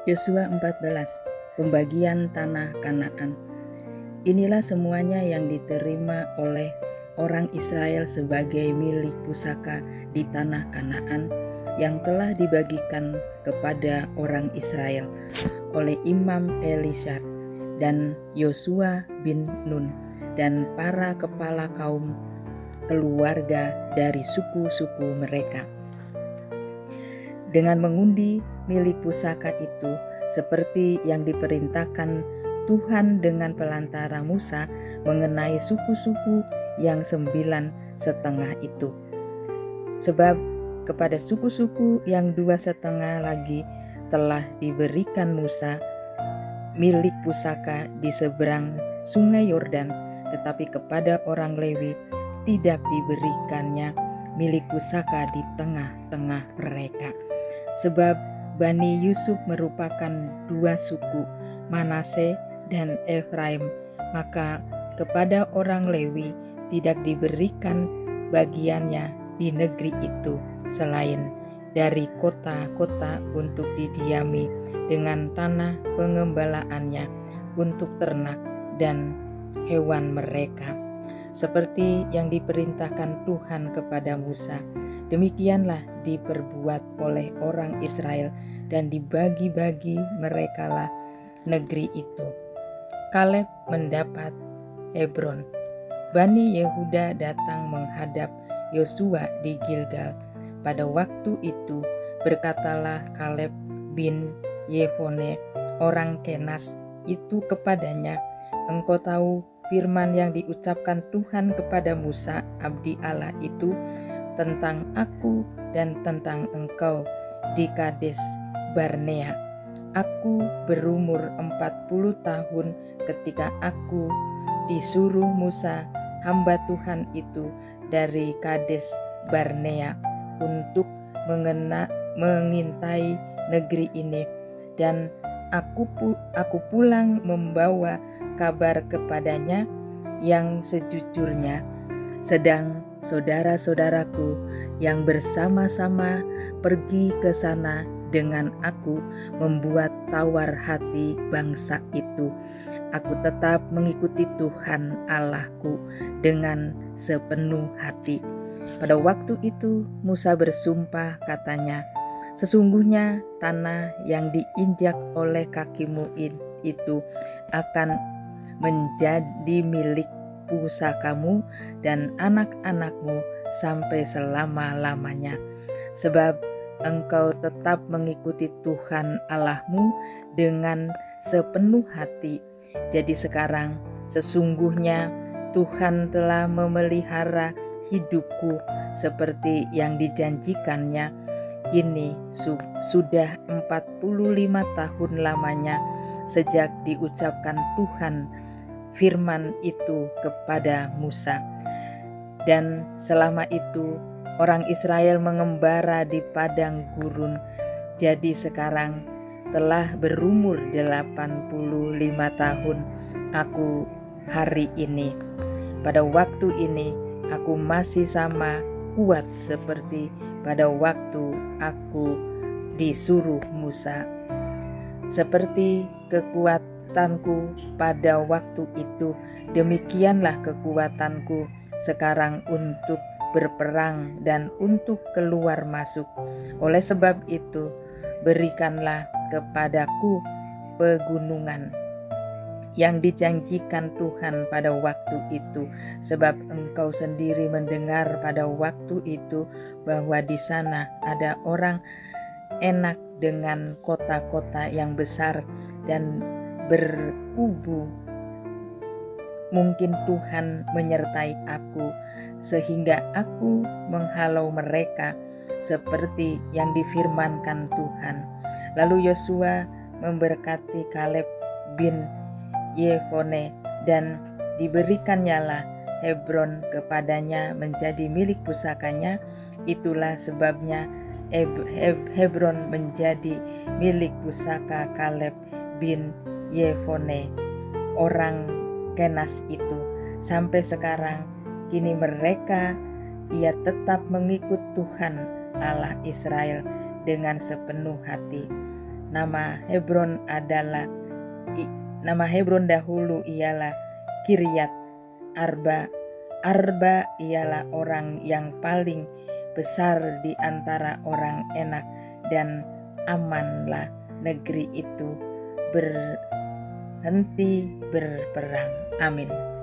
Yosua 14, pembagian tanah Kanaan. Inilah semuanya yang diterima oleh orang Israel sebagai milik pusaka di tanah Kanaan yang telah dibagikan kepada orang Israel oleh Imam Elishar dan Yosua bin Nun dan para kepala kaum keluarga dari suku-suku mereka. Dengan mengundi milik pusaka itu seperti yang diperintahkan Tuhan dengan pelantara Musa mengenai suku-suku yang 9,5 itu. Sebab kepada suku-suku yang 2,5 lagi telah diberikan Musa milik pusaka di seberang sungai Yordan, tetapi kepada orang Lewi tidak diberikannya milik pusaka di tengah-tengah mereka. Sebab Bani Yusuf merupakan 2 suku, Manase dan Efraim, maka kepada orang Lewi tidak diberikan bagiannya di negeri itu selain dari kota-kota untuk didiami dengan tanah pengembalaannya untuk ternak dan hewan mereka. Seperti yang diperintahkan Tuhan kepada Musa, demikianlah diperbuat oleh orang Israel dan dibagi-bagi merekalah negeri itu. Kaleb mendapat Hebron. Bani Yehuda datang menghadap Yosua di Gilgal. Pada waktu itu berkatalah Kaleb bin Yefone orang Kenas itu kepadanya, "Engkau tahu firman yang diucapkan Tuhan kepada Musa abdi Allah itu tentang aku dan tentang engkau di Kades Barnea. Aku berumur 40 tahun ketika aku disuruh Musa hamba Tuhan itu dari Kades Barnea untuk mengintai negeri ini, dan aku pulang membawa kabar kepadanya yang sejujurnya, sedang saudara-saudaraku yang bersama-sama pergi ke sana dengan aku membuat tawar hati bangsa itu. Aku tetap mengikuti Tuhan Allahku dengan sepenuh hati." Pada waktu itu Musa bersumpah katanya, "Sesungguhnya tanah yang diinjak oleh kakimu itu akan menjadi milik pusakamu dan anak-anakmu sampai selama-lamanya. Sebab engkau tetap mengikuti Tuhan Allahmu dengan sepenuh hati. Jadi sekarang sesungguhnya Tuhan telah memelihara hidupku seperti yang dijanjikannya. Kini sudah 45 tahun lamanya sejak diucapkan Tuhan firman itu kepada Musa. Dan selama itu orang Israel mengembara di padang gurun. Jadi sekarang telah berumur 85 tahun aku hari ini. Pada waktu ini aku masih sama kuat seperti pada waktu aku disuruh Musa. Seperti kekuatanku pada waktu itu, demikianlah kekuatanku sekarang untuk berperang dan untuk keluar masuk. Oleh sebab itu, berikanlah kepadaku pegunungan yang dijanjikan Tuhan pada waktu itu, sebab engkau sendiri mendengar pada waktu itu bahwa di sana ada orang enak dengan kota-kota yang besar dan berkubu. Mungkin Tuhan menyertai aku sehingga aku menghalau mereka seperti yang difirmankan Tuhan." Lalu Yosua memberkati Kaleb bin Yefone dan diberikannya Hebron kepadanya menjadi milik pusakanya. Itulah sebabnya Hebron menjadi milik pusaka Kaleb bin Yefone orang Kenas itu. Sampai sekarang kini ia tetap mengikut Tuhan Allah Israel dengan sepenuh hati. Nama Hebron dahulu ialah Kiryat Arba. Arba ialah orang yang paling besar di antara orang Enak, dan amanlah negeri itu berhenti berperang. Amin.